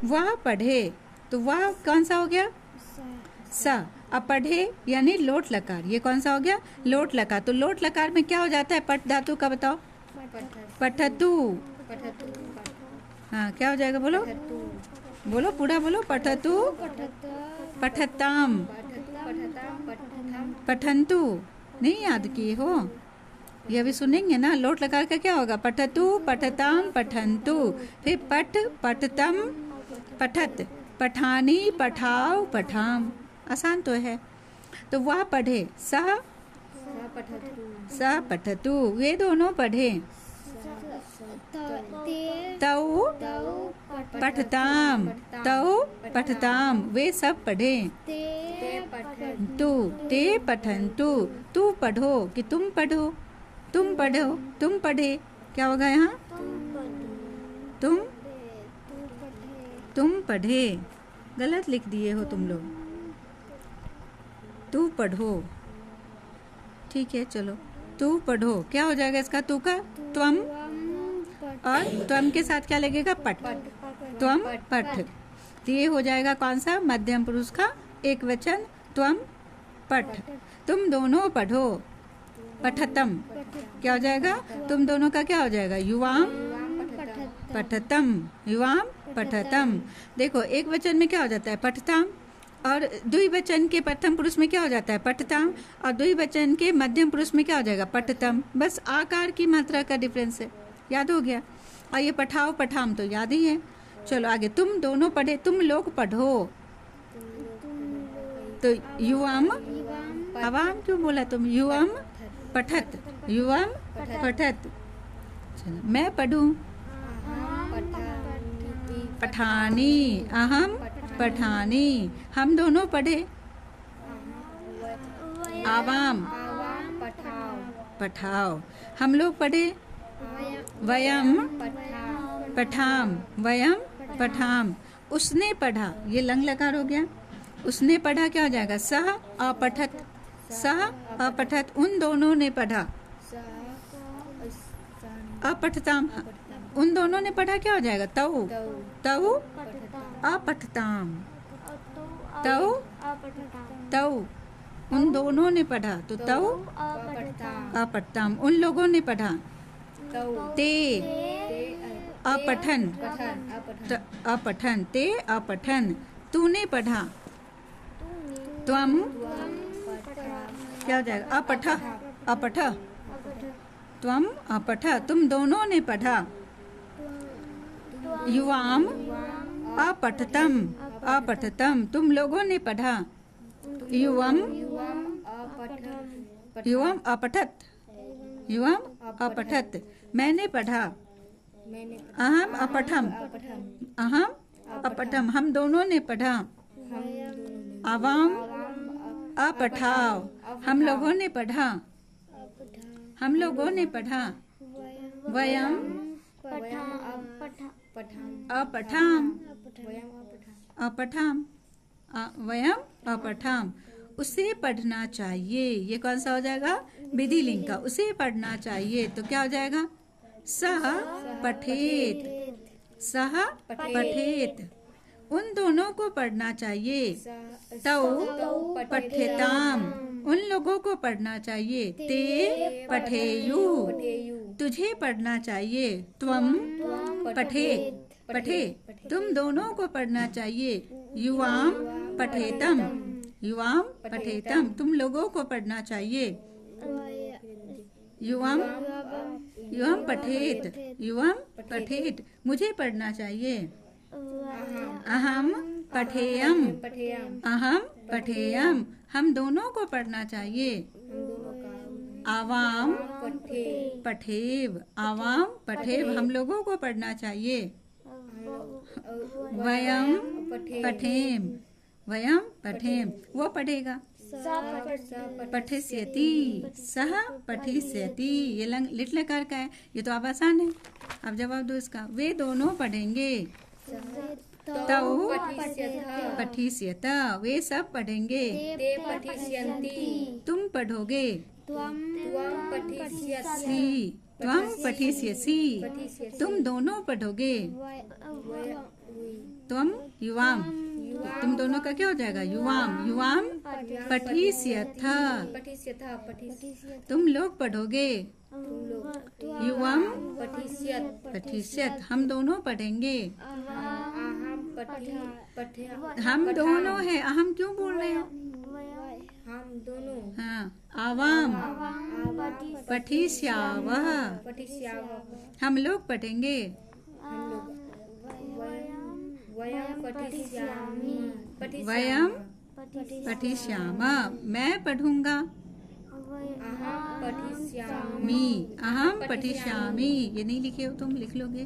वह पढ़े, तो वह कौन सा हो गया? स। अब पढ़े यानी लोट लकार, ये कौन सा हो गया? लोट लकार। तो लोट लकार में क्या हो जाता है पठ धातु का? बताओ। पठतु। हाँ, क्या हो जाएगा? बोलो बोलो, पूरा बोलो। पठतु, पठताम, पठंतु। नहीं याद किए हो? ये अभी सुनेंगे ना। लोट लकार का क्या होगा? पठतु, पठताम, पठंतु। फिर पठ, पठतम, पठत, पठानी, पठाओ, पठाम। आसान तो है। तो वह पढ़े, सह सह पठतु, वे दोनों पढ़े। तौ पठताम, तौ पठताम, वे सब पढ़े। तू, ते पठन्तु, तू पढ़ो कि तुम पढ़ो, तुम पढ़ो, तुम पढ़े। क्या होगा यहाँ? तुम पढ़े। गलत लिख दिए हो तुम लोग। तू पढ़ो, ठीक है, चलो। तू पढ़ो, क्या हो जाएगा इसका? तू का त्वम, और त्वम के साथ क्या लगेगा? पठ। त्वम पठ। तो ये हो जाएगा कौन सा? मध्यम पुरुष का एक वचन, त्वम पठ। तुम दोनों पढ़ो, पठतम। क्या हो जाएगा? तुम दोनों का क्या हो जाएगा? युवाम पठतम, युवाम पठतम। देखो, एक वचन में क्या हो जाता है? पठताम, और द्विवचन के प्रथम पुरुष में क्या हो जाता है? पठताम, और द्विवचन के मध्यम पुरुष में क्या हो जाएगा? पठतम। बस आकार की मात्रा का डिफरेंस है। याद हो गया? और ये पठाओ, पठाम तो याद ही है। चलो आगे। तुम दोनों पढ़े, तुम लोग पढ़ो। तो युवाम, अवाम क्यों बोला तुम? युवाम पठत, युवाम पठत। चलो, मैं पढ़ूं, पठानी, अहम पठानी। हम दोनों पढ़े, आवाम पठाओ। हम लोग पढ़े, वयम पठाम, वयम पठाम। उसने पढ़ा, ये लंग लकार हो गया। उसने पढ़ा क्या हो जाएगा? सह अपठत, सह अपठत। उन दोनों ने पढ़ा, अपठताम। उन दोनों ने पढ़ा क्या हो जाएगा? तौ, तौ अपठताम, तौ तौ। उन दोनों ने पढ़ा, तो तौ अपठताम। उन लोगों ने पढ़ा, ते अपठन, अपठन, ते अपठन। तूने पढ़ा, त्वम क्या हो जाएगा? अपठ, अपठ, त्वम अपठ। तुम दोनों ने पढ़ा, युवाम अपठतम, अपठतम। तुम लोगों ने पढ़ा, युवम युवम अपठत, युवम अपठत। मैंने पढ़ा, अहम अपठम, अहम अपठम। हम दोनों ने पढ़ा, आवाम अपठाओ। हम लोगों ने पढ़ा, हम लोगों ने पढ़ा। वयम अपठाम, अपठाम, वयम अपठाम। उसे पढ़ना चाहिए, ये कौन सा हो जाएगा? विधि लिंग का। उसे पढ़ना चाहिए, तो क्या हो जाएगा? सह पठेत, सह पठेत। उन दोनों को पढ़ना चाहिए, तौ पठेताम। उन लोगों को पढ़ना चाहिए, ते पठेयु। तुझे पढ़ना चाहिए, त्वम पठे, पठे। तुम दोनों को पढ़ना चाहिए, युवाम पठेतम, युवाम पठेतम। तुम लोगों को पढ़ना चाहिए, युवाम युवाम पठेत, युवाम पठेत। मुझे पढ़ना चाहिए, अहम पठेयम, अहम पठेयम। हम दोनों को पढ़ना चाहिए, आवाम पठेव, आवाम पठेव। हम लोगों को पढ़ना चाहिए, वयम पठेम, वयम पठेम। वो पढ़ेगा, पठिष्यति, सह पठिष्यति। ये लिट लकार का है, ये तो अब आसान है। अब जवाब दो इसका। वे दोनों पढ़ेंगे, तौ पठिष्यत। वे सब पढ़ेंगे, ते पठिष्यन्ति। तुम पढ़ोगे, त्वं पठिष्यसि, त्वं पठिष्यसि। तुम दोनों पढ़ोगे, त्वम युवाम, तुम दोनों का क्या हो जाएगा? युवाम युवाम पठिष्यथ, तुम लोग पढ़ोगे। युवम पठिष्यत, हम दोनों पढ़ेंगे। हम दोनों है, अहम क्यों बोल रहे हो? हम दोनों। हाँ, आवाम पठिष्यावः, हम लोग पढ़ेंगे। वयम पठिष्यामि, वयम पठिष्यामः, मैं पढ़ूंगा। अहम पठिष्यामि, मी, अहम पठिष्यामि, ये नहीं लिखे हो तुम, लिख लोगे।